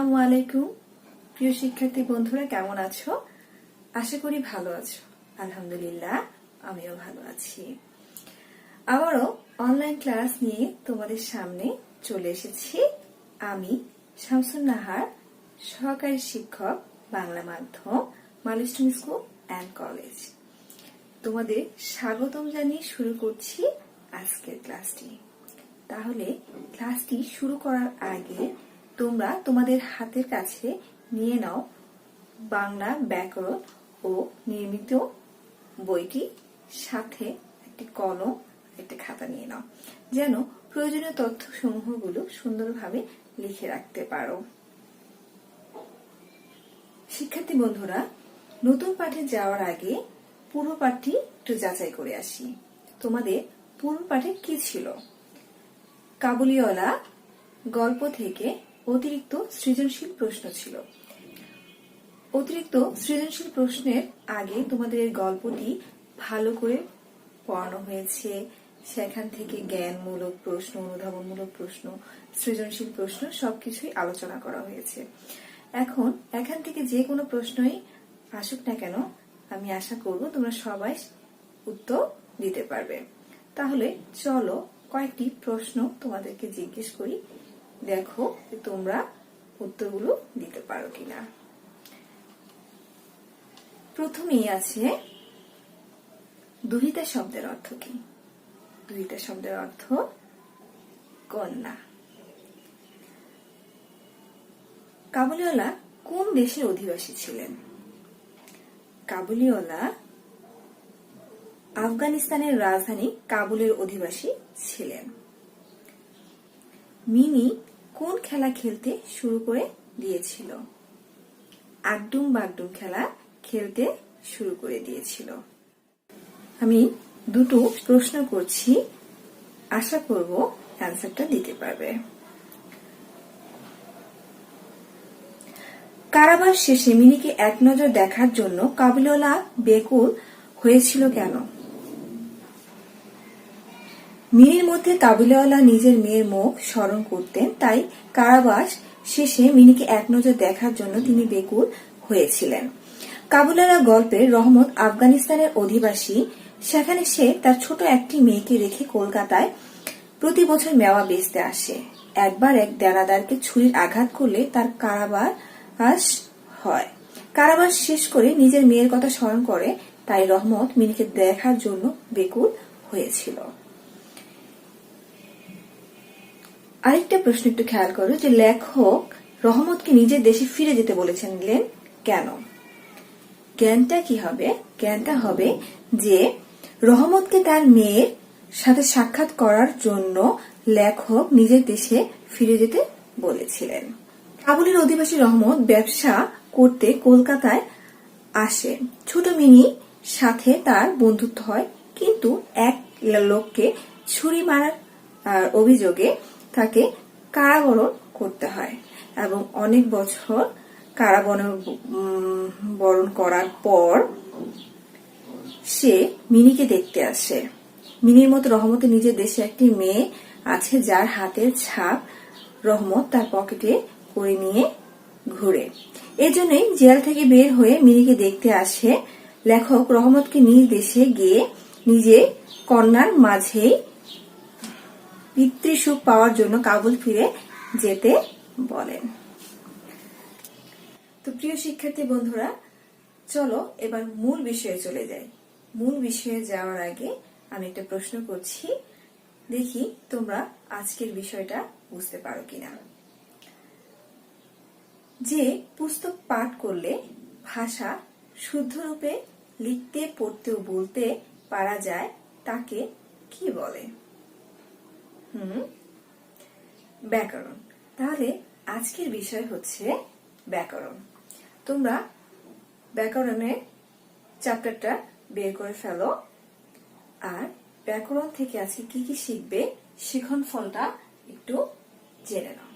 আসসালামু আলাইকুম প্রিয় শিক্ষার্থী বন্ধুরা, কেমন আছো? আশা করি ভালো আছো। আলহামদুলিল্লাহ, আমিও ভালো আছি। আবারও অনলাইন ক্লাস নিয়ে তোমাদের সামনে চলে এসেছি। আমি শামসুন নাহার, সহকারী শিক্ষক, বাংলা মাধ্যম, মাইলস্টোন স্কুল অ্যান্ড কলেজ। তোমাদের স্বাগতম জানিয়ে শুরু করছি আজকের ক্লাসটি। তাহলে ক্লাসটি শুরু করার আগে তোমরা তোমাদের হাতের কাছে নিয়ে নাও বাংলা ব্যাকরণ ও নির্মিত বইটি, সাথে একটি কলম, একটা খাতা নিয়ে নাও, যেন প্রয়োজনীয় তথ্যসমূহগুলো সুন্দরভাবে লিখে রাখতে পারো। শিক্ষার্থী বন্ধুরা, নতুন পাঠে যাওয়ার আগে পূর্ব পাঠটি একটু যাচাই করে আসি। তোমাদের পূর্ব পাঠে কি ছিল? কাবুলিওয়ালা গল্প থেকে অতিরিক্ত সৃজনশীল প্রশ্ন ছিল। অতিরিক্ত সৃজনশীল প্রশ্নের আগে তোমাদের গল্পটি ভালো করে পড়ানো হয়েছে। সেখান থেকে জ্ঞানমূলক প্রশ্ন, অনুধাবনমূলক প্রশ্ন, সৃজনশীল প্রশ্ন সবকিছুই আলোচনা করা হয়েছে। এখন এখান থেকে যে কোনো প্রশ্নই আসুক না কেন, আমি আশা করব তোমরা সবাই উত্তর দিতে পারবে। তাহলে চলো কয়েকটি প্রশ্ন তোমাদেরকে জিজ্ঞেস করি, দেখো তোমরা উত্তরগুলো দিতে পারো কিনা। প্রথমেই আছে, দুহিতা শব্দের অর্থ কি? দুহিতা শব্দের অর্থ কন্যা। কাবুলিওয়ালা কোন দেশের অধিবাসী ছিলেন? কাবুলিওয়ালা আফগানিস্তানের রাজধানী কাবুলের অধিবাসী ছিলেন। মিনি কোন খেলা খেলতে শুরু করে দিয়েছিল? আগডুম বাগডুম খেলা খেলতে শুরু করে দিয়েছিল। আমি দুটো প্রশ্ন করছি, আশা করব অ্যান্সারটা দিতে পারবে। কারাবাস শেষে মিনিকে এক নজর দেখার জন্য কাবুলিওয়ালা বেকুল হয়েছিল কেন? মিনির মধ্যে কাবুলিওয়ালা নিজের মেয়ের মুখ স্মরণ করতেন, তাই কারাবাস শেষে মিনিকে এক নজর দেখার জন্য তিনি বেকুল হয়েছিলেন। কাবুলিওয়ালা গল্পের রহমত আফগানিস্তানের অধিবাসী। সেখানে সে তার ছোট একটি মেয়েকে রেখে কলকাতায় প্রতি বছর মেওয়া বেচতে আসে। একবার এক দেনাদারকে ছুরির আঘাত করলে তার কারাবাস হয়। কারাবাস শেষ করে নিজের মেয়ের কথা স্মরণ করে, তাই রহমত মিনিকে দেখার জন্য বেকুল হয়েছিল। আরেকটা প্রশ্ন একটু খেয়াল করো, যে লেখক রহমতকে নিজের দেশে ফিরে যেতে বলেছেন কেন? জ্ঞানটা কি হবে? জ্ঞানটা হবে যে রহমতকে তার মেয়ের সাথে সাক্ষাৎ করার জন্য লেখক নিজের দেশে ফিরে যেতে বলেছিলেন। কাবুলের অধিবাসী রহমত ব্যবসা করতে কলকাতায় আসে। ছোট মিনির সাথে তার বন্ধুত্ব হয়, কিন্তু এক লোককে ছুরি মারার অভিযোগে তাকে কারাবরণ করতে হয় এবং অনেক বছর কারাবরণ করার পর সে মিনিকে দেখতে আসে। মিনির মতো রহমতের নিজের দেশে একটি মেয়ে আছে, যার হাতের ছাপ রহমত তার পকেটে করে নিয়ে ঘুরে। এজন্যই জেল থেকে বের হয়ে মিনিকে দেখতে আসে। লেখক রহমতকে নিজ দেশে গিয়ে নিজে কন্যার মাঝেই পিতৃসুখ পাওয়ার জন্য কাবুল ফিরে যেতে বলেন। তো প্রিয় শিক্ষার্থী বন্ধুরা, চলো এবার মূল বিষয়ে চলে যাই। মূল বিষয়ে যাওয়ার আগে আমি একটা প্রশ্ন করছি, দেখি তোমরা আজকের বিষয়টা বুঝতে পারো কিনা। যে পুস্তক পাঠ করলে ভাষা শুদ্ধরূপে লিখতে, পড়তে ও বলতে পারা যায়, তাকে কি বলে? ব্যাকরণ। তাহলে আজকের বিষয় হচ্ছে ব্যাকরণ। তোমরা ব্যাকরণের চ্যাপ্টারটা বের করে ফেলো, আর ব্যাকরণ থেকে আজকে কি কি শিখবে শিখন ফলটা একটু জেনে নাও।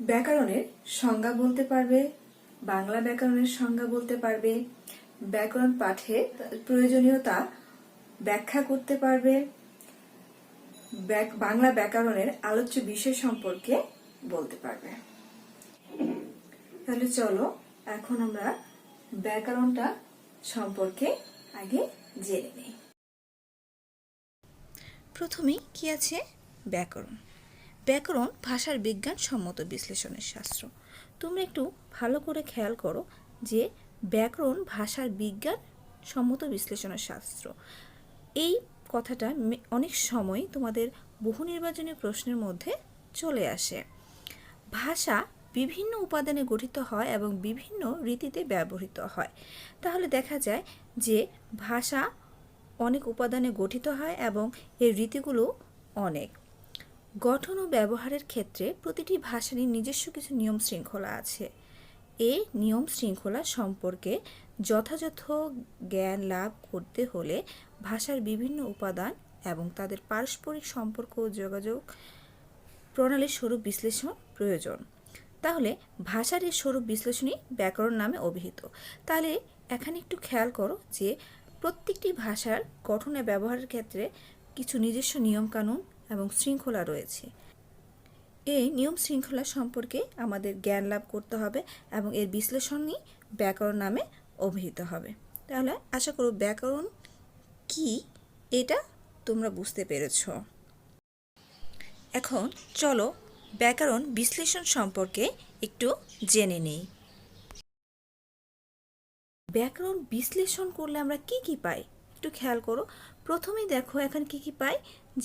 ব্যাকরণের সংজ্ঞা বলতে পারবে, বাংলা ব্যাকরণের সংজ্ঞা বলতে পারবে, ব্যাকরণ পাঠের প্রয়োজনীয়তা ব্যাখ্যা করতে পারবে, বাংলা ব্যাকরণের আলোচ্য বিষয় সম্পর্কে বলতে পারবে। তাহলে চলো এখন আমরা ব্যাকরণটা সম্পর্কে আগে জেনে নেই। প্রথমেই কি আছে? ব্যাকরণ। ব্যাকরণ ভাষার বিজ্ঞানসম্মত বিশ্লেষণের শাস্ত্র। তোমরা একটু ভালো করে খেয়াল করো যে ব্যাকরণ ভাষার বিজ্ঞানসম্মত বিশ্লেষণের শাস্ত্র। এই কথাটা অনেক সময় তোমাদের বহু নির্বাচনী প্রশ্নের মধ্যে চলে আসে। ভাষা বিভিন্ন উপাদানে গঠিত হয় এবং বিভিন্ন রীতিতে ব্যবহৃত হয়। তাহলে দেখা যায় যে ভাষা অনেক উপাদানে গঠিত হয় এবং এর রীতিগুলো অনেক। গঠন ও ব্যবহারের ক্ষেত্রে প্রতিটি ভাষারই নিজস্ব কিছু নিয়ম শৃঙ্খলা আছে। এই নিয়ম শৃঙ্খলা সম্পর্কে যথাযথ জ্ঞান লাভ করতে হলে ভাষার বিভিন্ন উপাদান এবং তাদের পারস্পরিক সম্পর্ক ও যোগাযোগ প্রণালীর স্বরূপ বিশ্লেষণ প্রয়োজন। তাহলে ভাষার এই স্বরূপ বিশ্লেষণই ব্যাকরণ নামে অভিহিত। তাহলে এখানে একটু খেয়াল করো যে প্রত্যেকটি ভাষার গঠনে ব্যবহারের ক্ষেত্রে কিছু নিজস্ব নিয়মকানুন এবং শৃঙ্খলা রয়েছে। এই নিয়ম শৃঙ্খলা সম্পর্কে আমাদের জ্ঞান লাভ করতে হবে এবং এর বিশ্লেষণই ব্যাকরণ নামে অভিহিত হবে। তাহলে আশা করব ব্যাকরণ কি এটা তোমরা বুঝতে পেরেছ। এখন চলো ব্যাকরণ বিশ্লেষণ সম্পর্কে একটু জেনে নেই। ব্যাকরণ বিশ্লেষণ করলে আমরা কি কি পাই একটু খেয়াল করো। প্রথমেই দেখো এখানে কি কি পাই,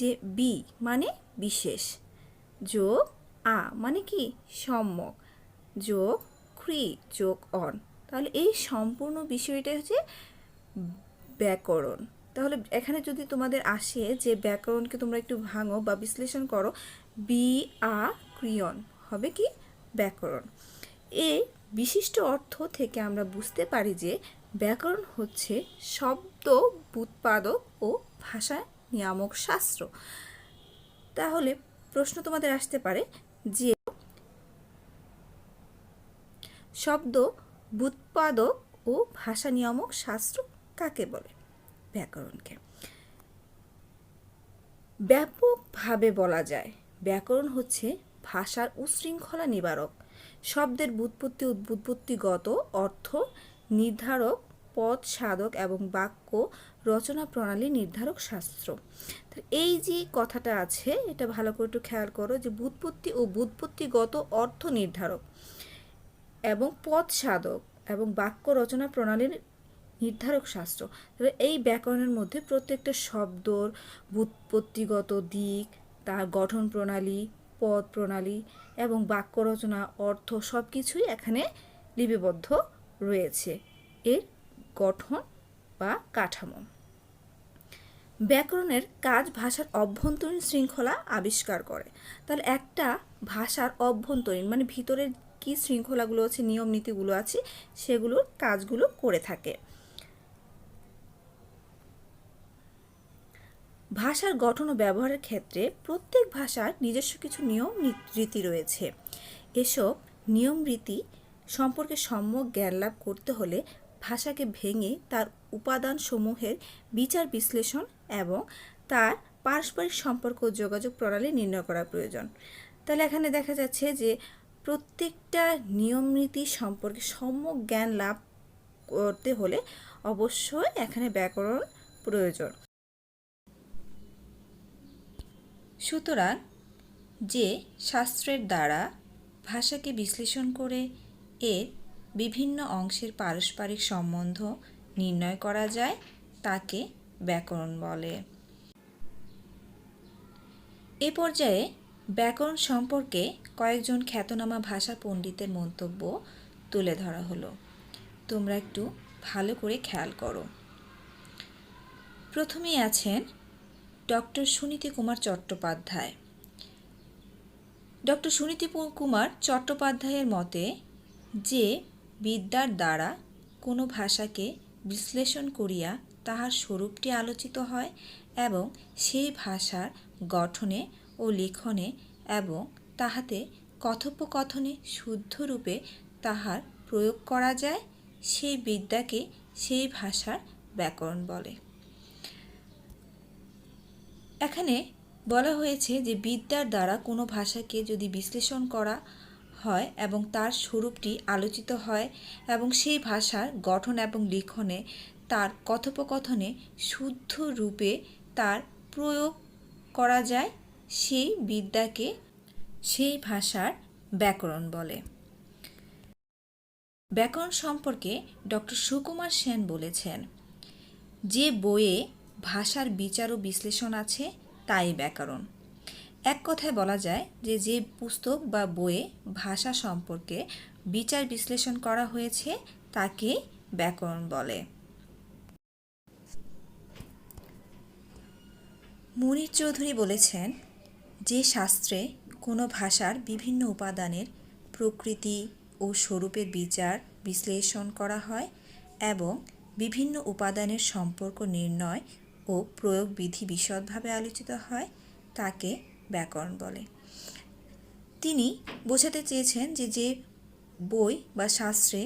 যে বি মানে বিশেষ, যোগ আ মানে কি সম্যক, যোগ ক্রি যোগ অন। তাহলে এই সম্পূর্ণ বিষয়টা হচ্ছে ব্যাকরণ। তাহলে এখানে যদি তোমাদের আসে যে ব্যাকরণকে তোমরা একটু ভাঙো বা বিশ্লেষণ করো, বি আ ক্রিয়ন হবে কি ব্যাকরণ। এই বিশিষ্ট অর্থ থেকে আমরা বুঝতে পারি যে ব্যাকরণ হচ্ছে শব্দ উৎপাদক ও ভাষা নিয়ামক শাস্ত্র। তাহলে প্রশ্ন তোমাদের আসতে পারে যে শব্দ উৎপাদক ও ভাষা নিয়ামক শাস্ত্র কাকে বলে? ব্যাকরণকে। ব্যাপকভাবে বলা যায় ব্যাকরণ হচ্ছে ভাষার উচ্ছৃঙ্খলা নিবারক, শব্দের ব্যুৎপত্তি ও ব্যুৎপত্তিগত অর্থ নির্ধারক, পদ সাধক এবং বাক্য রচনা প্রণালী নির্ধারক শাস্ত্র। এই যে কথাটা আছে এটা ভালো করে একটু খেয়াল করো, যে ব্যুৎপত্তি ও ব্যুৎপত্তিগত অর্থ নির্ধারক এবং পদ সাধক এবং বাক্য রচনা প্রণালীর নির্ধারক শাস্ত্র। তবে এই ব্যাকরণের মধ্যে প্রত্যেকটা শব্দর ব্যুৎপত্তিগত দিক, তার গঠন প্রণালী, পদ প্রণালী এবং বাক্য রচনা, অর্থ সব কিছুই এখানে লিপিবদ্ধ রয়েছে, এর গঠন বা কাঠামো। ব্যাকরণের কাজ ভাষার অভ্যন্তরীণ শৃঙ্খলা আবিষ্কার করে। তাহলে একটা ভাষার অভ্যন্তরীণ মানে ভিতরের কি শৃঙ্খলাগুলো আছে, নিয়ম নীতিগুলো আছে, সেগুলোর কাজগুলো করে থাকে। ভাষার গঠন ও ব্যবহারের ক্ষেত্রে প্রত্যেক ভাষার নিজস্ব কিছু নিয়ম রীতি রয়েছে। এসব নিয়ম রীতি সম্পর্কে সম্যক জ্ঞান লাভ করতে হলে ভাষাকে ভেঙে তার উপাদানসমূহের বিচার বিশ্লেষণ এবং তার পারস্পরিক সম্পর্ক ও যোগাযোগ প্রণালী নির্ণয় করা প্রয়োজন। তাহলে এখানে দেখা যাচ্ছে যে প্রত্যেকটা নিয়ম নীতি সম্পর্কে সম্যক জ্ঞান লাভ করতে হলে অবশ্যই এখানে ব্যাকরণ প্রয়োজন। সুতরাং যে শাস্ত্রের দ্বারা ভাষাকে বিশ্লেষণ করে এর বিভিন্ন অংশের পারস্পরিক সম্বন্ধ নির্ণয় করা যায় তাকে ব্যাকরণ বলে। এ পর্যায়ে ব্যাকরণ সম্পর্কে কয়েকজন খ্যাতনামা ভাষা পণ্ডিতের মন্তব্য তুলে ধরা হলো। তোমরা একটু ভালো করে খেয়াল করো। প্রথমেই আছেন ডক্টর সুনীতি কুমার চট্টোপাধ্যায়। ডক্টর সুনীতি কুমার চট্টোপাধ্যায়ের মতে, যে বিদ্যার দ্বারা কোনো ভাষাকে বিশ্লেষণ করিয়া তাহার স্বরূপটি আলোচিত হয় এবং সেই ভাষার গঠনে ও লিখনে এবং তাহাতে কথোপকথনে শুদ্ধরূপে তাহার প্রয়োগ করা যায়, সেই বিদ্যাকে সেই ভাষার ব্যাকরণ বলে। এখানে বলা হয়েছে যে বিদ্যার দ্বারা কোনো ভাষাকে যদি বিশ্লেষণ করা হয় এবং তার স্বরূপটি আলোচিত হয় এবং সেই ভাষার গঠন এবং লিখনে তার কথোপকথনে শুদ্ধ রূপে তার প্রয়োগ করা যায়, সেই বিদ্যাকে সেই ভাষার ব্যাকরণ বলে। ব্যাকরণ সম্পর্কে ডক্টর সুকুমার সেন বলেছেন, যে বইয়ে ভাষার বিচার ও বিশ্লেষণ আছে তাই ব্যাকরণ। এক কথায় বলা যায় যে যে পুস্তক বা বইয়ে ভাষা সম্পর্কে বিচার বিশ্লেষণ করা হয়েছে তাকে ব্যাকরণ বলে। মুনির চৌধুরী বলেছেন, যে শাস্ত্রে কোনো ভাষার বিভিন্ন উপাদানের প্রকৃতি ও স্বরূপের বিচার বিশ্লেষণ করা হয় এবং বিভিন্ন উপাদানের সম্পর্ক নির্ণয় ও প্রয়োগ বিধি বিশদভাবে আলোচিত হয় তাকে ব্যাকরণ বলে। তিনি বোঝাতে চেয়েছেন যে যে বই বা শাস্ত্রে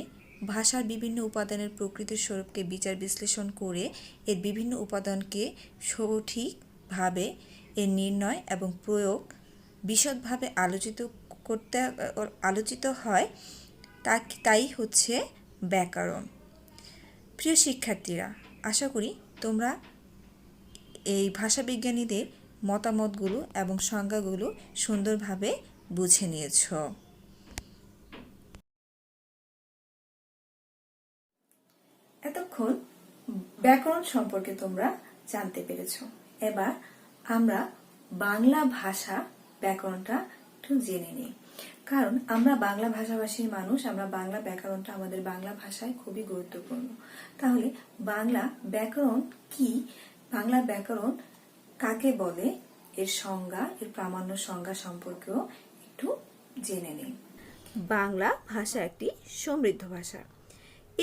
ভাষার বিভিন্ন উপাদানের প্রকৃতির স্বরূপকে বিচার বিশ্লেষণ করে এর বিভিন্ন উপাদানকে সঠিকভাবে এর নির্ণয় এবং প্রয়োগ বিশদভাবে আলোচিত হয় তাই হচ্ছে ব্যাকরণ। প্রিয় শিক্ষার্থীরা, আশা করি তোমরা এই ভাষাবিজ্ঞানীদের মতামতগুলো এবং সংজ্ঞাগুলো সুন্দরভাবে বুঝে নিয়েছ। এতক্ষণ ব্যাকরণ সম্পর্কে তোমরা জানতে পেরেছ। এবার আমরা বাংলা ভাষা ব্যাকরণটা একটু জেনে নিই, কারণ আমরা বাংলা ভাষাভাষীর মানুষ, আমরা বাংলা ব্যাকরণটা আমাদের বাংলা ভাষায় খুবই গুরুত্বপূর্ণ। তাহলে বাংলা ব্যাকরণ কি, বাংলা ব্যাকরণ কাকে বলে, এর সংজ্ঞা, এর প্রামাণ্য সংজ্ঞা সম্পর্কেও একটু জেনে নিই। বাংলা ভাষা একটি সমৃদ্ধ ভাষা।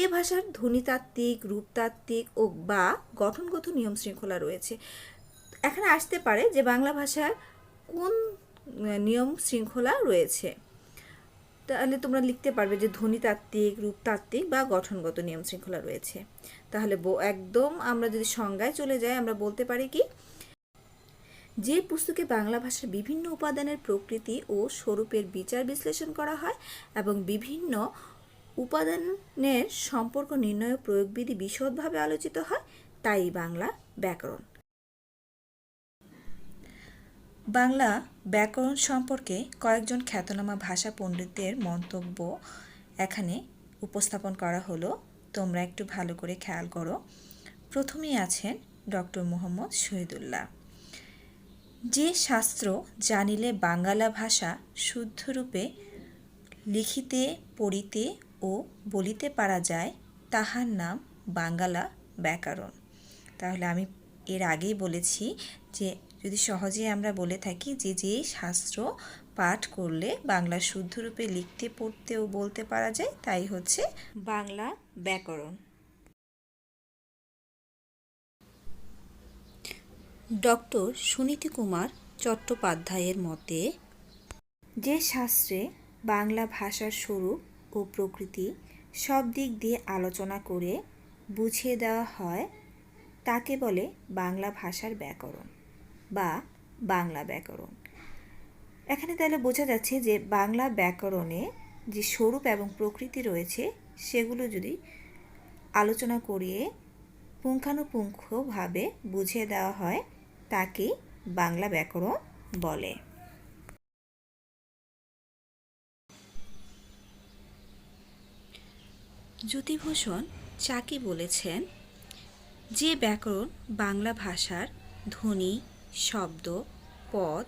এ ভাষার ধ্বনিতাত্ত্বিক, রূপতাত্ত্বিক ও বা গঠনগত নিয়ম শৃঙ্খলা রয়েছে। এখানে আসতে পারে যে বাংলা ভাষার কোন নিয়ম শৃঙ্খলা রয়েছে, তাহলে তোমরা লিখতে পারবে যে ধ্বনিতাত্ত্বিক, রূপতাত্ত্বিক বা গঠনগত নিয়ম শৃঙ্খলা রয়েছে। তাহলে একদম আমরা যদি সংজ্ঞায় চলে যাই, আমরা বলতে পারি কি, যে পুস্তকে বাংলা ভাষার বিভিন্ন উপাদানের প্রকৃতি ও স্বরূপের বিচার বিশ্লেষণ করা হয় এবং বিভিন্ন উপাদানের সম্পর্ক নির্ণয় ও প্রয়োগবিধি বিশদভাবে আলোচিত হয় তাই বাংলা ব্যাকরণ। বাংলা ব্যাকরণ সম্পর্কে কয়েকজন খ্যাতনামা ভাষা পণ্ডিতদের মন্তব্য এখানে উপস্থাপন করা হলো, তোমরা একটু ভালো করে খেয়াল করো। প্রথমেই আছেন ডক্টর মোহাম্মদ শহীদুল্লাহ। যে শাস্ত্র জানিলে বাঙ্গালা ভাষা শুদ্ধরূপে লিখিতে, পড়িতে ও বলিতে পারা যায় তাহার নাম বাঙ্গালা ব্যাকরণ। তাহলে আমি এর আগেই বলেছি যে যদি সহজে আমরা বলে থাকি যে যে শাস্ত্র পাঠ করলে বাংলা শুদ্ধরূপে লিখতে, পড়তে ও বলতে পারা যায় তাই হচ্ছে বাংলা ব্যাকরণ। ডক্টর সুনীতি কুমার চট্টোপাধ্যায়ের মতে, যে শাস্ত্রে বাংলা ভাষার স্বরূপ ও প্রকৃতি সব দিক দিয়ে আলোচনা করে বুঝিয়ে দেওয়া হয় তাকে বলে বাংলা ভাষার ব্যাকরণ বা বাংলা ব্যাকরণ। এখানে তাহলে বোঝা যাচ্ছে যে বাংলা ব্যাকরণে যে স্বরূপ এবং প্রকৃতি রয়েছে সেগুলো যদি আলোচনা করিয়ে পুঙ্খানুপুঙ্খভাবে বুঝিয়ে দেওয়া হয় তাকে বাংলা ব্যাকরণ বলে। জ্যোতিভূষণ চাকি বলেছেন, যে ব্যাকরণ বাংলা ভাষার ধ্বনি, শব্দ, পদ,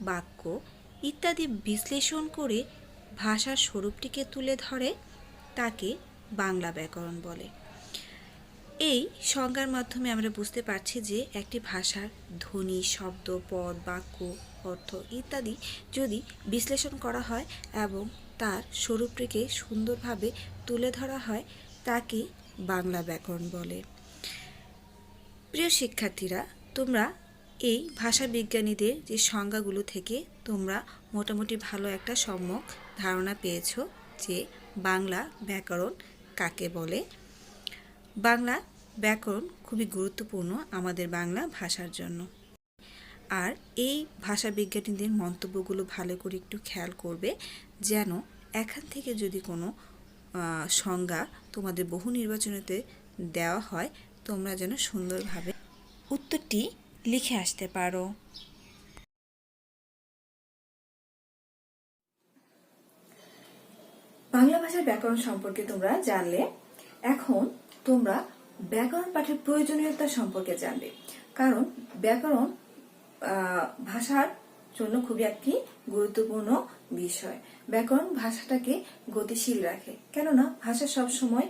বাক্য ইত্যাদি বিশ্লেষণ করে ভাষার স্বরূপটিকে তুলে ধরে তাকে বাংলা ব্যাকরণ বলে। এই সংজ্ঞার মাধ্যমে আমরা বুঝতে পারছি যে একটি ভাষার ধ্বনি, শব্দ, পদ, বাক্য, অর্থ ইত্যাদি যদি বিশ্লেষণ করা হয় এবং তার স্বরূপটিকে সুন্দরভাবে তুলে ধরা হয় তাকে বাংলা ব্যাকরণ বলে। প্রিয় শিক্ষার্থীরা, তোমরা এই ভাষা বিজ্ঞানীদের যে সংজ্ঞাগুলো থেকে তোমরা মোটামুটি ভালো একটা সম্যক ধারণা পেয়েছ যে বাংলা ব্যাকরণ কাকে বলে। বাংলা ব্যাকরণ খুবই গুরুত্বপূর্ণ আমাদের বাংলা ভাষার জন্য। আর এই ভাষা বিজ্ঞানীদের মন্তব্যগুলো ভালো করে একটু খেয়াল করবে, যেন এখান থেকে যদি কোনো সংজ্ঞা তোমাদের বহু নির্বাচনেতে দেওয়া হয়, তোমরা যেন সুন্দরভাবে উত্তরটি লিখে আসতে পারো। বাংলা ভাষার ব্যাকরণ সম্পর্কে তোমরা জানলে, এখন তোমরা ব্যাকরণ পাঠের প্রয়োজনীয়তা সম্পর্কে জানবে। কারণ ব্যাকরণ ভাষার জন্য খুবই একটি গুরুত্বপূর্ণ বিষয়। ব্যাকরণ ভাষাটাকে গতিশীল রাখে, কেননা ভাষা সব সময়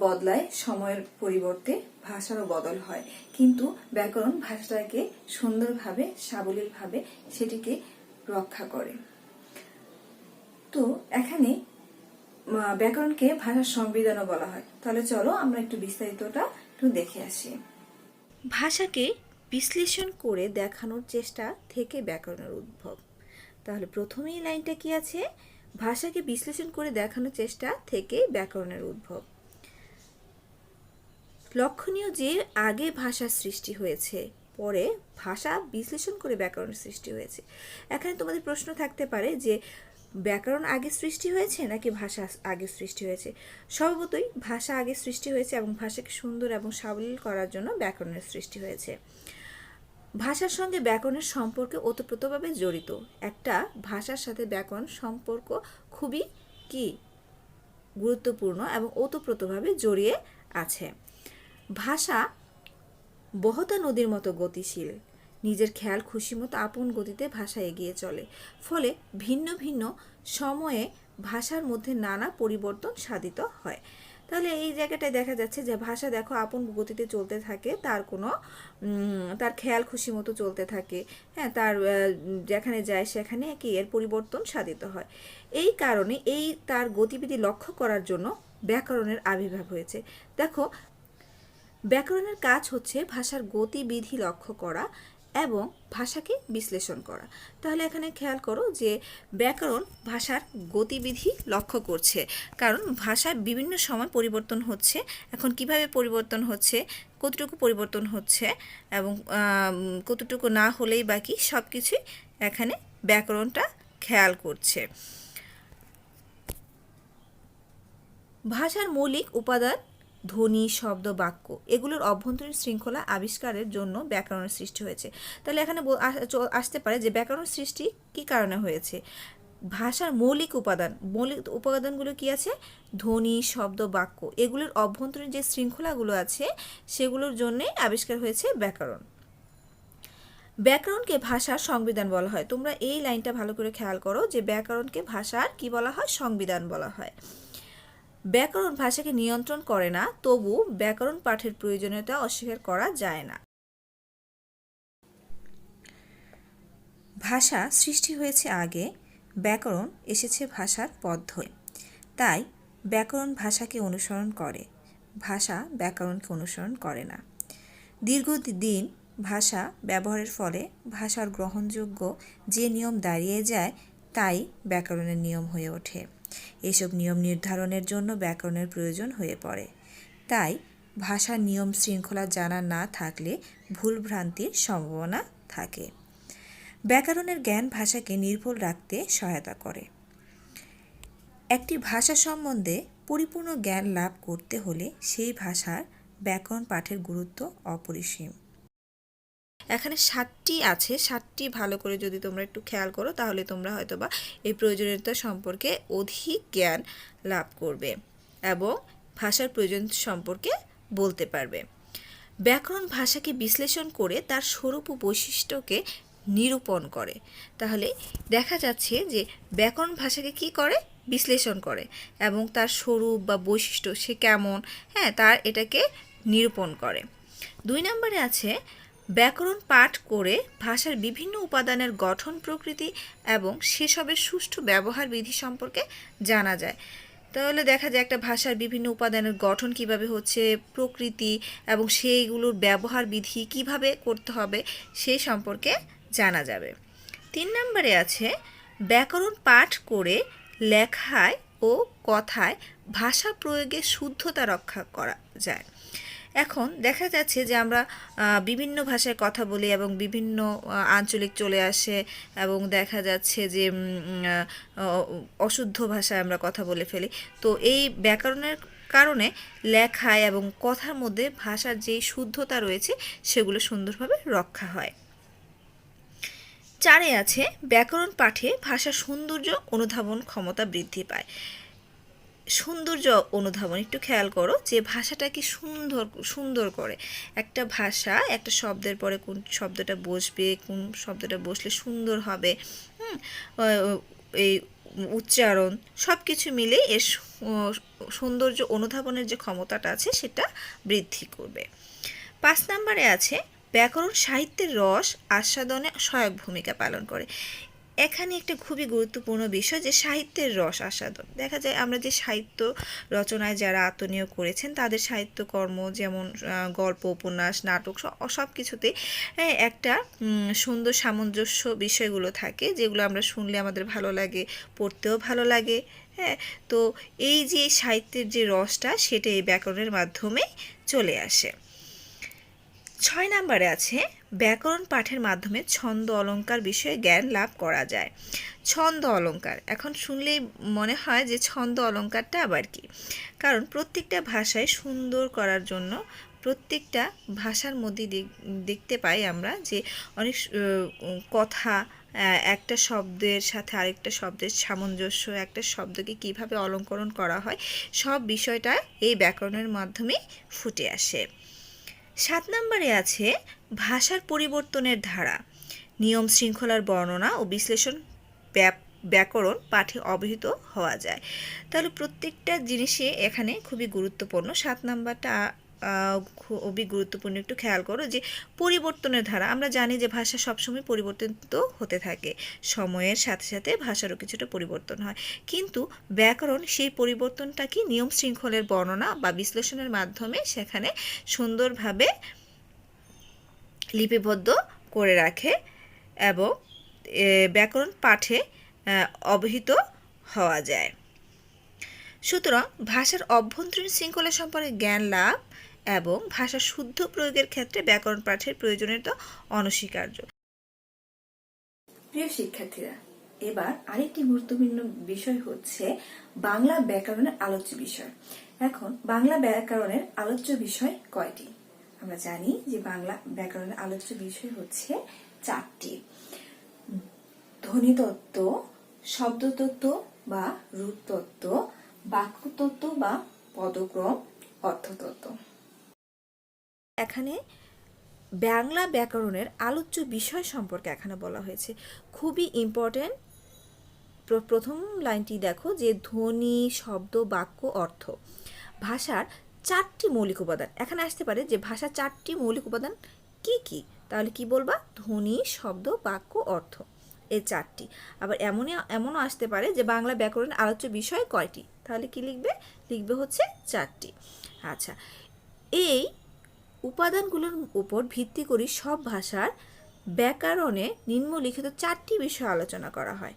বদলায়, সময়ের পরিবর্তে ভাষারও বদল হয়, কিন্তু ব্যাকরণ ভাষাটাকে সুন্দরভাবে সাবলীলভাবে সেটিকে রক্ষা করে। তো এখানে ব্যাকরণকে ভাষার সংবিধানও বলা হয়। তাহলে চলো আমরা একটু বিস্তারিতটা একটু দেখে আসি। ভাষাকে বিশ্লেষণ করে দেখানোর চেষ্টা থেকে ব্যাকরণের উদ্ভব। তাহলে প্রথমেই লাইনটা কি আছে? ভাষাকে বিশ্লেষণ করে দেখানোর চেষ্টা থেকে ব্যাকরণের উদ্ভব। লক্ষণীয় যে আগে ভাষার সৃষ্টি হয়েছে, পরে ভাষা বিশ্লেষণ করে ব্যাকরণের সৃষ্টি হয়েছে। এখানে তোমাদের প্রশ্ন থাকতে পারে যে ব্যাকরণ আগে সৃষ্টি হয়েছে নাকি ভাষা আগে সৃষ্টি হয়েছে? স্বভাবতই ভাষা আগে সৃষ্টি হয়েছে এবং ভাষাকে সুন্দর এবং সাবলীল করার জন্য ব্যাকরণের সৃষ্টি হয়েছে। ভাষার সঙ্গে ব্যাকরণের সম্পর্ক ওতপ্রোতভাবে জড়িত। একটা ভাষার সাথে ব্যাকরণ সম্পর্ক খুবই গুরুত্বপূর্ণ এবং ওতপ্রোতভাবে জড়িয়ে আছে। ভাষা বহতা নদীর মতো গতিশীল, নিজের খেয়াল খুশি মতো আপন গতিতে ভাষা এগিয়ে চলে, ফলে ভিন্ন ভিন্ন সময়ে ভাষার মধ্যে নানা পরিবর্তন সাধিত হয়। তাহলে এই জায়গাটায় দেখা যাচ্ছে যে ভাষা দেখো আপন গতিতে চলতে থাকে, তার খেয়াল খুশি মতো চলতে থাকে, হ্যাঁ, তার যেখানে যায় সেখানে এর পরিবর্তন সাধিত হয়। এই কারণে তার গতিবিধি লক্ষ্য করার জন্য ব্যাকরণের আবির্ভাব হয়েছে। দেখো, ব্যাকরণের কাজ হচ্ছে ভাষার গতিবিধি লক্ষ্য করা এবং ভাষাকে বিশ্লেষণ করা। তাহলে এখানে খেয়াল করো যে ব্যাকরণ ভাষার গতিবিধি লক্ষ্য করছে, কারণ ভাষা বিভিন্ন সময় পরিবর্তন হচ্ছে। এখন কিভাবে পরিবর্তন হচ্ছে, কতটুকু পরিবর্তন হচ্ছে এবং কতটুকু না হলেই বাকি, সব কিছুই এখানে ব্যাকরণটা খেয়াল করছে। ভাষার মৌলিক উপাদান ধ্বনি, শব্দ, বাক্য, এগুলোর অভ্যন্তরীণ শৃঙ্খলা আবিষ্কারের জন্য ব্যাকরণের সৃষ্টি হয়েছে। তাহলে এখানে আসতে পারে যে ব্যাকরণের সৃষ্টি কী কারণে হয়েছে? ভাষার মৌলিক উপাদানগুলো কি আছে? ধ্বনি, শব্দ, বাক্য, এগুলোর অভ্যন্তরীণ যে শৃঙ্খলাগুলো আছে সেগুলোর জন্যে আবিষ্কার হয়েছে ব্যাকরণ। ব্যাকরণকে ভাষার সংবিধান বলা হয়। তোমরা এই লাইনটা ভালো করে খেয়াল করো যে ব্যাকরণকে ভাষার কি বলা হয়? সংবিধান বলা হয়। ব্যাকরণ ভাষাকে নিয়ন্ত্রণ করে না, তবু ব্যাকরণ পাঠের প্রয়োজনীয়তা অস্বীকার করা যায় না। ভাষা সৃষ্টি হয়েছে আগে, ব্যাকরণ এসেছে ভাষার পথ ধরে। তাই ব্যাকরণ ভাষাকে অনুসরণ করে, ভাষা ব্যাকরণকে অনুসরণ করে না। দীর্ঘদিন ভাষা ব্যবহারের ফলে ভাষার গ্রহণযোগ্য যে নিয়ম দাঁড়িয়ে যায়, তাই ব্যাকরণের নিয়ম হয়ে ওঠে। এসব নিয়ম নির্ধারণের জন্য ব্যাকরণের প্রয়োজন হয়ে পড়ে। তাই ভাষার নিয়ম শৃঙ্খলা জানা না থাকলে ভুলভ্রান্তির সম্ভাবনা থাকে। ব্যাকরণের জ্ঞান ভাষাকে নির্ভুল রাখতে সহায়তা করে। একটি ভাষা সম্বন্ধে পরিপূর্ণ জ্ঞান লাভ করতে হলে সেই ভাষার ব্যাকরণ পাঠের গুরুত্ব অপরিসীম। এখানে 7টি আছে, 7টি ভালো করে যদি তোমরা একটু খেয়াল করো তাহলে তোমরা হয়তোবা এই প্রয়োজনীয়তা সম্পর্কে অধিক জ্ঞান লাভ করবে এবং ভাষার প্রয়োজন সম্পর্কে বলতে পারবে। ব্যাকরণ ভাষাকে বিশ্লেষণ করে তার স্বরূপ ও বৈশিষ্ট্যকে নিরূপণ করে। তাহলে দেখা যাচ্ছে যে ব্যাকরণ ভাষাকে কি করে? বিশ্লেষণ করে এবং তার স্বরূপ বা বৈশিষ্ট্য সে কেমন, হ্যাঁ, এটাকে নিরূপণ করে। 2 নম্বরে আছে ব্যাকরণ পাঠ করে ভাষার বিভিন্ন উপাদানের গঠন প্রকৃতি এবং সেসবের সুষ্ঠু ব্যবহার বিধি সম্পর্কে জানা যায়। তাহলে দেখা যায় একটা ভাষার বিভিন্ন উপাদানের গঠন কিভাবে হচ্ছে, প্রকৃতি এবং সেইগুলোর ব্যবহার বিধি কিভাবে করতে হবে সেই সম্পর্কে জানা যাবে। 3 নম্বরে আছে ব্যাকরণ পাঠ করে লেখায় ও কথায় ভাষা প্রয়োগে শুদ্ধতা রক্ষা করা যায়। এখন দেখা যাচ্ছে যে আমরা বিভিন্ন ভাষায় কথা বলি এবং বিভিন্ন আঞ্চলিক চলে আসে এবং দেখা যাচ্ছে যে অশুদ্ধ ভাষায় আমরা কথা বলে ফেলি। তো এই ব্যাকরণের কারণে লেখায় এবং কথার মধ্যে ভাষার যে শুদ্ধতা রয়েছে সেগুলো সুন্দরভাবে রক্ষা হয়। 4 আছে ব্যাকরণ পাঠে ভাষার সৌন্দর্য অনুধাবন ক্ষমতা বৃদ্ধি পায়। সৌন্দর্য অনুধাবন, একটু খেয়াল করো যে ভাষাটা কি সুন্দর সুন্দর করে একটা ভাষা, একটা শব্দের পরে কোন শব্দটা বসবে, কোন শব্দটা বসলে সুন্দর হবে, এই উচ্চারণ সব কিছু মিলে এর সৌন্দর্য অনুধাবনের যে ক্ষমতাটা আছে সেটা বৃদ্ধি করবে। 5 নম্বরে আছে ব্যাকরণ সাহিত্যের রস আস্বাদনে সহায়ক ভূমিকা পালন করে। এখানে একটা খুবই গুরুত্বপূর্ণ বিষয় যে সাহিত্যের রস আস্বাদন। দেখা যায় আমরা যে সাহিত্য রচনায় যারা আত্মনিয়োগ করেছেন তাদের সাহিত্যকর্ম যেমন গল্প, উপন্যাস, নাটক সব কিছুতে একটা সুন্দর সামঞ্জস্য বিষয়গুলো থাকে যেগুলো আমরা শুনলে আমাদের ভালো লাগে, পড়তেও ভালো লাগে। হ্যাঁ, তো এই যে সাহিত্যের যে রসটা সেটা এই ব্যাকরণের মাধ্যমে চলে আসে। 6 নম্বরে আছে ব্যাকরণ পাঠের মাধ্যমে ছন্দ অলঙ্কার বিষয়ে জ্ঞান লাভ করা যায়। ছন্দ অলঙ্কার এখন শুনলেই মনে হয় যে ছন্দ অলঙ্কারটা আবার কি, কারণ প্রত্যেকটা ভাষায় সুন্দর করার জন্য প্রত্যেকটা ভাষার মধ্যে দেখতে পাই আমরা যে অনেক কথা, একটা শব্দের সাথে আরেকটা শব্দের সামঞ্জস্য, একটা শব্দকে কিভাবে অলঙ্করণ করা হয় সব বিষয়টা এই ব্যাকরণের মাধ্যমে ফুটে আসে। 7 নম্বরে আছে ভাষার পরিবর্তনের ধারা, নিয়ম শৃঙ্খলার বর্ণনা ও বিশ্লেষণ ব্যাকরণ পাঠে অবহিত হওয়া যায়। তাহলে প্রত্যেকটা জিনিসই এখানে খুবই গুরুত্বপূর্ণ। 7 নম্বরটা খুবই গুরুত্বপূর্ণ, একটু খেয়াল করো যে পরিবর্তনের ধারা। আমরা জানি যে ভাষা সবসময় পরিবর্তিত হতে থাকে, সময়ের সাথে সাথে ভাষারও কিছুটা পরিবর্তন হয়, কিন্তু ব্যাকরণ সেই পরিবর্তনটাকে নিয়ম শৃঙ্খলের বর্ণনা বা বিশ্লেষণের মাধ্যমে সেখানে সুন্দরভাবে লিপিবদ্ধ করে রাখে এবং ব্যাকরণ পাঠে অবহিত হওয়া যায়। সুতরাং ভাষার অভ্যন্তরীণ শৃঙ্খলা সম্পর্কে জ্ঞান লাভ এবং ভাষার শুদ্ধ প্রয়োগের ক্ষেত্রে ব্যাকরণ পাঠের প্রয়োজনীয়তা অনস্বীকার্য। প্রিয় শিক্ষার্থীরা, এবার আরেকটি গুরুত্বপূর্ণ বিষয় হচ্ছে বাংলা ব্যাকরণের আলোচ্য বিষয়। এখন বাংলা ব্যাকরণের আলোচ্য বিষয় কয়টি? আমরা জানি যে বাংলা ব্যাকরণের আলোচ্য বিষয় হচ্ছে 4টি: ধ্বনিতত্ত্ব, শব্দতত্ত্ব বা রূপতত্ত্ব, বাক্যতত্ত্ব বা পদক্রম, অর্থতত্ত্ব। এখানে বাংলা ব্যাকরণের আলোচ্য বিষয় সম্পর্কে এখানে বলা হয়েছে, খুবই ইম্পর্টেন্ট। প্রথম লাইনটি দেখো যে ধ্বনি, শব্দ, বাক্য, অর্থ। ভাষার 4টি মৌলিক উপাদান। এখানে আসতে পারে যে ভাষার 4টি মৌলিক উপাদান কি কি, তাহলে কি বলবা? ধ্বনি, শব্দ, বাক্য, অর্থ, এই 4টি। আবার এমনও আসতে পারে যে বাংলা ব্যাকরণের আলোচ্য বিষয় কয়টি, তাহলে কি লিখবে? লিখবে হচ্ছে 4টি। আচ্ছা, এই উপাদানগুলোর উপর ভিত্তি করে সব ভাষার ব্যাকরণে নিম্নলিখিত 4টি বিষয় আলোচনা করা হয়।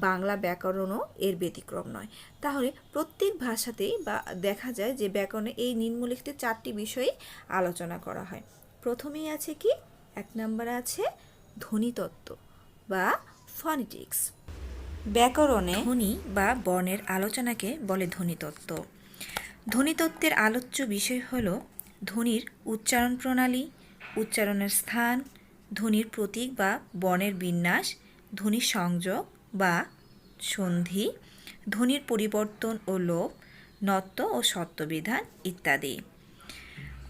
বাংলা ব্যাকরণও এর ব্যতিক্রম নয়। তাহলে প্রত্যেক ভাষাতেই বা দেখা যায় যে ব্যাকরণে এই নিম্নলিখিত 4টি বিষয়ে আলোচনা করা হয়। প্রথমেই আছে কি? 1 নম্বরে আছে ধ্বনিতত্ত্ব বা ফনেটিক্স। ব্যাকরণে ধ্বনি বা বর্ণের আলোচনাকে বলে ধ্বনিতত্ত্ব। ধ্বনিতত্ত্বের আলোচ্য বিষয় হল ধ্বনির উচ্চারণ প্রণালী, উচ্চারণের স্থান, ধ্বনির প্রতীক বা বর্ণের বিন্যাস, ধ্বনির সংযোগ বা সন্ধি, ধ্বনির পরিবর্তন ও লোপ, নত্ব ও সত্ত্ববিধান ইত্যাদি।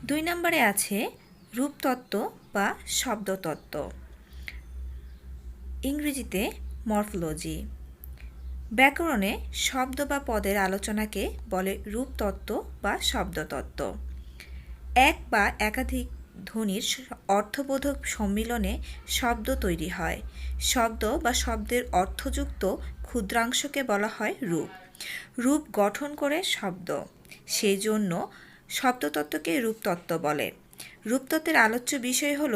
2 নম্বরে আছে রূপতত্ত্ব বা শব্দতত্ত্ব, ইংরেজিতে মরফোলজি। ব্যাকরণে শব্দ বা পদের আলোচনাকে বলে রূপতত্ত্ব বা শব্দতত্ত্ব। এক বা একাধিক ধ্বনির অর্থবোধক সম্মিলনে শব্দ তৈরি হয়। শব্দ বা শব্দের অর্থযুক্ত ক্ষুদ্রাংশকে বলা হয় রূপ। রূপ গঠন করে শব্দ, সেই জন্য শব্দতত্ত্বকে রূপতত্ত্ব বলে। রূপতত্ত্বের আলোচ্য বিষয় হল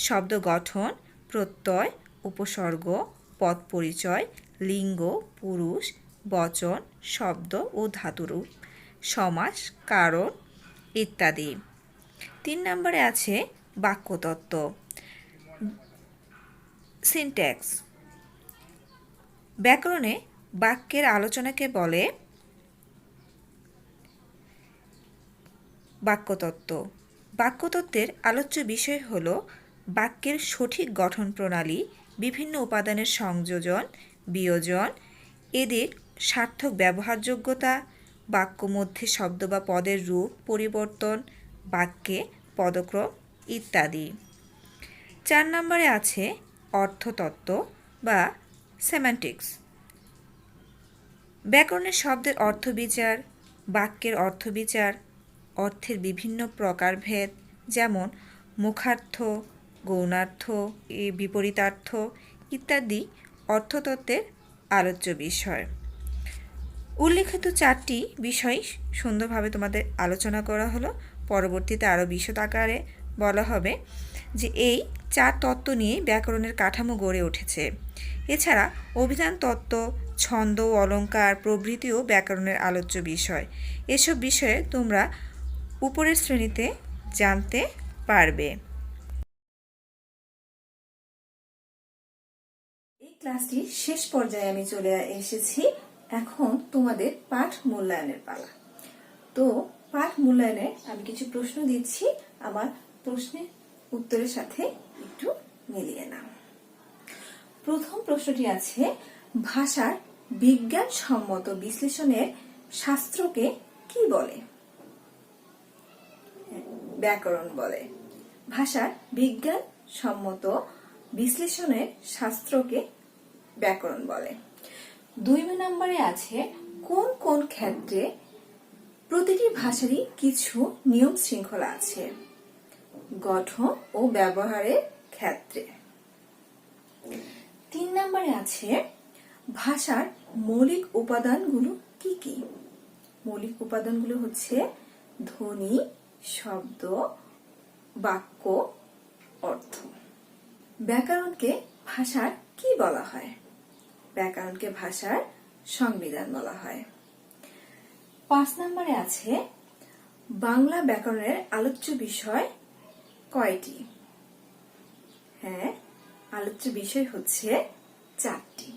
শব্দ গঠন, প্রত্যয়, উপসর্গ, পদ পরিচয়, লিঙ্গ, পুরুষ, বচন, শব্দ ও ধাতুরূপ, সমাস, কারণ ইত্যাদি। 3 নম্বরে আছে বাক্যতত্ত্ব, সিনট্যাক্স। ব্যাকরণে বাক্যের আলোচনাকে বলে বাক্যতত্ত্ব। বাক্যতত্ত্বের আলোচ্য বিষয় হল বাক্যের সঠিক গঠন প্রণালী, বিভিন্ন উপাদানের সংযোজন, বিয়োজন, এদের সার্থক ব্যবহারযোগ্যতা, বাক্য মধ্যে শব্দ বা পদের রূপ পরিবর্তন, বাক্যে পদক্রম ইত্যাদি। 4 নম্বরে আছে অর্থতত্ত্ব বা সেমান্টিক্স। ব্যাকরণের শব্দের অর্থবিচার, বাক্যের অর্থবিচার, অর্থের বিভিন্ন প্রকারভেদ যেমন মুখার্থ, গৌণার্থ, বিপরীতার্থ ইত্যাদি অর্থতত্ত্বের আলোচ্য বিষয়। উল্লেখিত 4টি বিষয় সুন্দরভাবে তোমাদের আলোচনা করা হলো। পরবর্তীতে আরও বিশদ আকারে বলা হবে যে এই 4 তত্ত্ব নিয়ে ব্যাকরণের কাঠামো গড়ে উঠেছে। এছাড়া অভিধান তত্ত্ব, ছন্দ, অলঙ্কার প্রভৃতিও ব্যাকরণের আলোচ্য বিষয়। এসব বিষয়ে তোমরা উপরের শ্রেণীতে জানতে পারবে। এই ক্লাসটির শেষ পর্যায়ে আমি চলে এসেছি। এখন তোমাদের পাঠ মূল্যায়নের পালা। তো পাঠ মূল্যায়নে আমি কিছু প্রশ্ন দিচ্ছি, আমার প্রশ্নের উত্তরের সাথে একটু মিলিয়ে নাও। প্রথম প্রশ্নটি আছে, ভাষার বিজ্ঞানসম্মত বিশ্লেষণের শাস্ত্রকে কি বলে? ব্যাকরণ বলে। ভাষার বিজ্ঞানসম্মত বিশ্লেষণের শাস্ত্রকে ব্যাকরণ বলে। 2 নম্বরে আছে, কোন কোন ক্ষেত্রে প্রতিটি ভাষারই কিছু নিয়ম শৃঙ্খলা আছে? গঠন ও ব্যবহারের ক্ষেত্রে। 3 নম্বরে আছে, ভাষার মৌলিক উপাদানগুলো কি কি? মৌলিক উপাদানগুলো হচ্ছে ধ্বনি, শব্দ, বাক্য, অর্থ। ব্যাকরণকে ভাষার কি বলা হয়? ব্যাকরণকে ভাষার সংবিধান বলা হয়। 5 নম্বরে আছে, বাংলা ব্যাকরণের আলোচ্য বিষয় কয়টি? হ্যাঁ, আলোচ্য বিষয় হচ্ছে 4টি।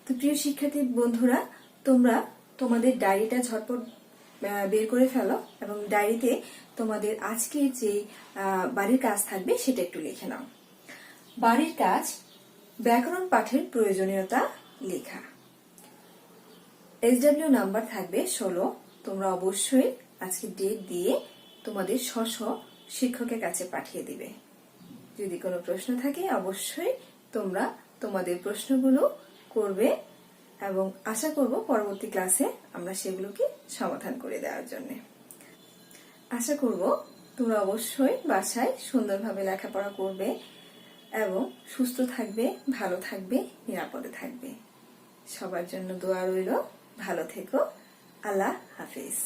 তো প্রিয় শিক্ষার্থী বন্ধুরা, তোমরা তোমাদের ডায়েরিটা ঝটপট বের করে ফেলো এবং ডায়েরিতে তোমাদের আজকের যে বাড়ির কাজ থাকবে সেটা একটু লিখে নাও। বাড়ির কাজ, ব্যাকরণ পাঠের প্রয়োজনীয়তা লেখা। SW নাম্বার থাকবে 16। তোমরা অবশ্যই আজকে ডেট দিয়ে তোমাদের স্ব শিক্ষকের কাছে পাঠিয়ে দিবে। যদি কোনো প্রশ্ন থাকে অবশ্যই তোমরা তোমাদের প্রশ্নগুলো করবে এবং আশা করব পরবর্তী ক্লাসে আমরা সেগুলোকে সমাধান করে দেওয়ার জন্য। আশা করব তোমরা অবশ্যই বাসায় সুন্দরভাবে লেখাপড়া করবে এবং সুস্থ থাকবে, ভালো থাকবে, নিরাপদে থাকবে। সবার জন্য দোয়া রইল। ভালো থেকো। আল্লাহ হাফেজ।